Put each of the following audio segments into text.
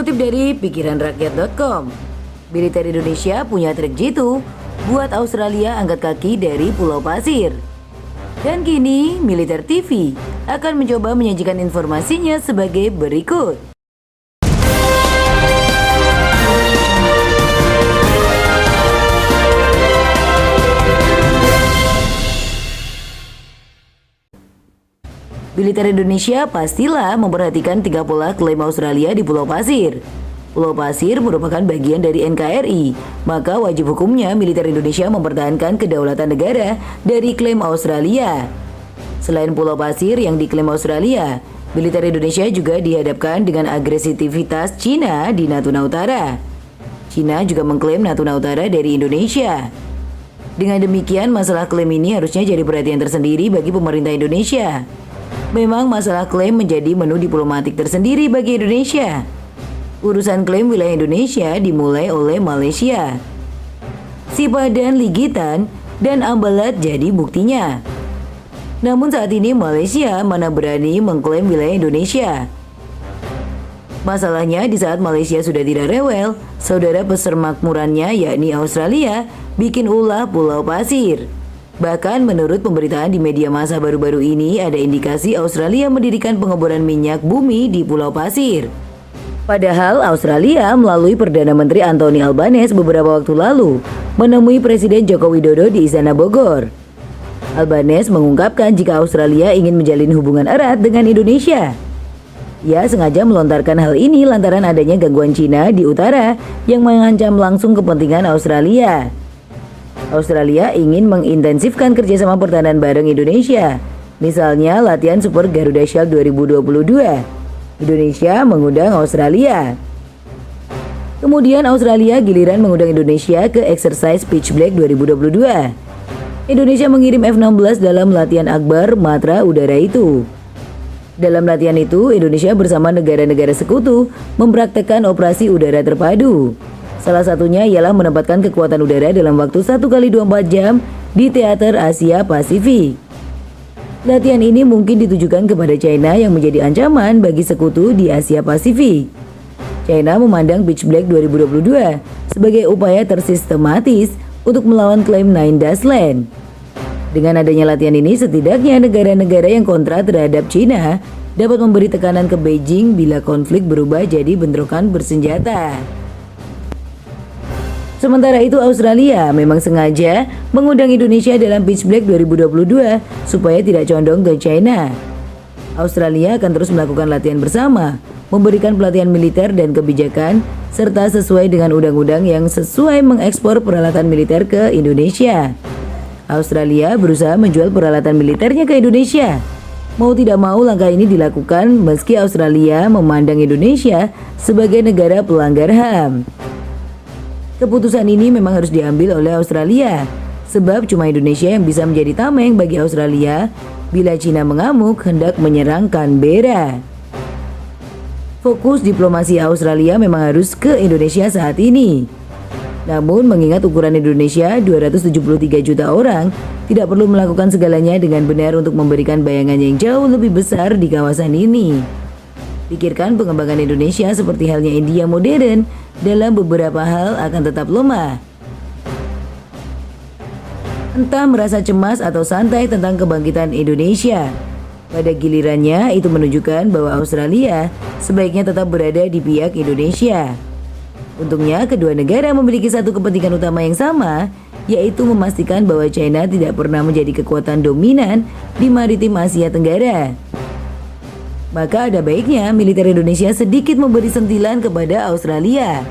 Dikutip dari pikiranrakyat.com, militer Indonesia punya trik jitu buat Australia angkat kaki dari Pulau Pasir. Dan kini Militer TV akan mencoba menyajikan informasinya sebagai berikut. Militer Indonesia pastilah memperhatikan 3 pola klaim Australia di Pulau Pasir. Pulau Pasir merupakan bagian dari NKRI, maka wajib hukumnya militer Indonesia mempertahankan kedaulatan negara dari klaim Australia. Selain Pulau Pasir yang diklaim Australia, militer Indonesia juga dihadapkan dengan agresivitas Cina di Natuna Utara. Cina juga mengklaim Natuna Utara dari Indonesia. Dengan demikian, masalah klaim ini harusnya jadi perhatian tersendiri bagi pemerintah Indonesia. Memang masalah klaim menjadi menu diplomatik tersendiri bagi Indonesia. Urusan klaim wilayah Indonesia dimulai oleh Malaysia. Sipadan, Ligitan, dan Ambalat jadi buktinya. Namun saat ini Malaysia mana berani mengklaim wilayah Indonesia. Masalahnya di saat Malaysia sudah tidak rewel, saudara persemakmurannya yakni Australia bikin ulah Pulau Pasir. Bahkan menurut pemberitaan di media massa baru-baru ini ada indikasi Australia mendirikan pengeboran minyak bumi di Pulau Pasir. Padahal Australia melalui Perdana Menteri Anthony Albanese beberapa waktu lalu menemui Presiden Joko Widodo di Istana Bogor. Albanese mengungkapkan jika Australia ingin menjalin hubungan erat dengan Indonesia. Ia sengaja melontarkan hal ini lantaran adanya gangguan Cina di utara yang mengancam langsung kepentingan Australia. Australia ingin mengintensifkan kerjasama pertahanan bareng Indonesia. Misalnya latihan Super Garuda Shield 2022. Indonesia mengundang Australia. Kemudian Australia giliran mengundang Indonesia ke Exercise Pitch Black 2022. Indonesia mengirim F-16 dalam latihan Akbar Matra Udara itu. Dalam latihan itu, Indonesia bersama negara-negara sekutu mempraktekkan operasi udara terpadu. Salah satunya ialah menempatkan kekuatan udara dalam waktu 1x24 jam di teater Asia Pasifik. Latihan ini mungkin ditujukan kepada China yang menjadi ancaman bagi sekutu di Asia Pasifik. China memandang Pitch Black 2022 sebagai upaya tersistematis untuk melawan klaim Nine Dash Land. Dengan adanya latihan ini, setidaknya negara-negara yang kontra terhadap China dapat memberi tekanan ke Beijing bila konflik berubah jadi bentrokan bersenjata. Sementara itu Australia memang sengaja mengundang Indonesia dalam Pitch Black 2022 supaya tidak condong ke China. Australia akan terus melakukan latihan bersama, memberikan pelatihan militer dan kebijakan, serta sesuai dengan undang-undang yang sesuai mengekspor peralatan militer ke Indonesia. Australia berusaha menjual peralatan militernya ke Indonesia. Mau tidak mau langkah ini dilakukan meski Australia memandang Indonesia sebagai negara pelanggar HAM. Keputusan ini memang harus diambil oleh Australia, sebab cuma Indonesia yang bisa menjadi tameng bagi Australia bila Cina mengamuk hendak menyerang Canberra. Fokus diplomasi Australia memang harus ke Indonesia saat ini. Namun mengingat ukuran Indonesia 273 juta orang, tidak perlu melakukan segalanya dengan benar untuk memberikan bayangan yang jauh lebih besar di kawasan ini. Pikirkan pengembangan Indonesia seperti halnya India modern dalam beberapa hal akan tetap lemah. Entah merasa cemas atau santai tentang kebangkitan Indonesia. Pada gilirannya itu menunjukkan bahwa Australia sebaiknya tetap berada di pihak Indonesia. Untungnya kedua negara memiliki satu kepentingan utama yang sama, yaitu memastikan bahwa China tidak pernah menjadi kekuatan dominan di maritim Asia Tenggara. Maka ada baiknya militer Indonesia sedikit memberi sentilan kepada Australia.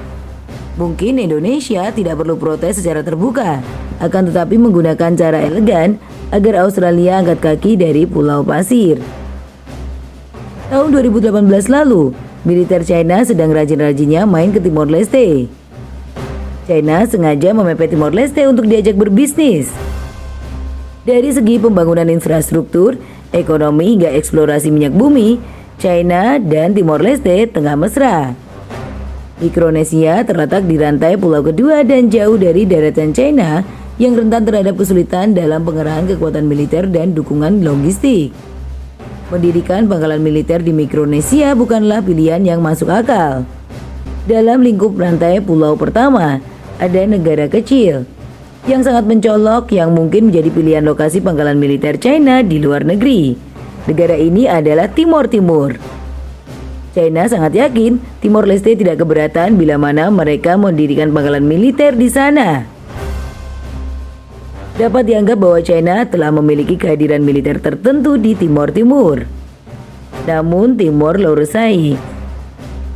Mungkin Indonesia tidak perlu protes secara terbuka, akan tetapi menggunakan cara elegan agar Australia angkat kaki dari Pulau Pasir. Tahun 2018 lalu, militer China sedang rajin-rajinnya main ke Timor Leste. China sengaja memepet Timor Leste untuk diajak berbisnis. Dari segi pembangunan infrastruktur, ekonomi hingga eksplorasi minyak bumi, China dan Timor Leste tengah mesra. Mikronesia terletak di rantai pulau kedua dan jauh dari daratan China yang rentan terhadap kesulitan dalam pengerahan kekuatan militer dan dukungan logistik. Mendirikan pangkalan militer di Mikronesia bukanlah pilihan yang masuk akal. Dalam lingkup rantai pulau pertama, ada negara kecil yang sangat mencolok yang mungkin menjadi pilihan lokasi pangkalan militer China di luar negeri. Negara ini adalah Timor Timur. China sangat yakin Timor Leste tidak keberatan bila mana mereka mendirikan pangkalan militer di sana. Dapat dianggap bahwa China telah memiliki kehadiran militer tertentu di Timor Timur. Namun Timor Leste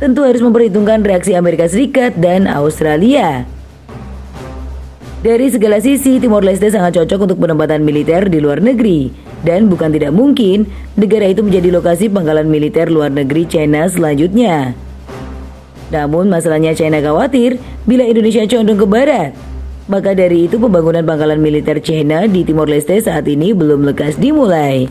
tentu harus memperhitungkan reaksi Amerika Serikat dan Australia. Dari segala sisi, Timor Leste sangat cocok untuk penempatan militer di luar negeri. Dan bukan tidak mungkin, negara itu menjadi lokasi pangkalan militer luar negeri China selanjutnya. Namun masalahnya China khawatir bila Indonesia condong ke barat. Maka dari itu pembangunan pangkalan militer China di Timor Leste saat ini belum lekas dimulai.